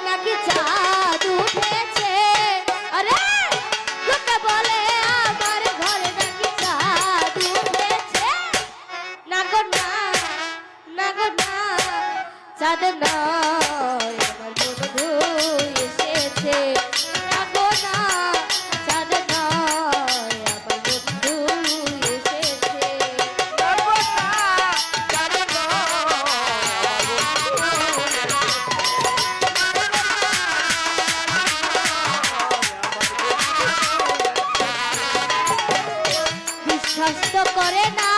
নাকি চাঁদ উঠেছে। আরে লোকে বলে আমার ঘরে নাকি চাঁদ উঠেছে। না গো না, না গো না, চাঁদ নয় আমার বন্ধু এসেছে। না গো না, চাঁদ নয় আমার বন্ধু এসেছে। বিশ্বাস তো করে না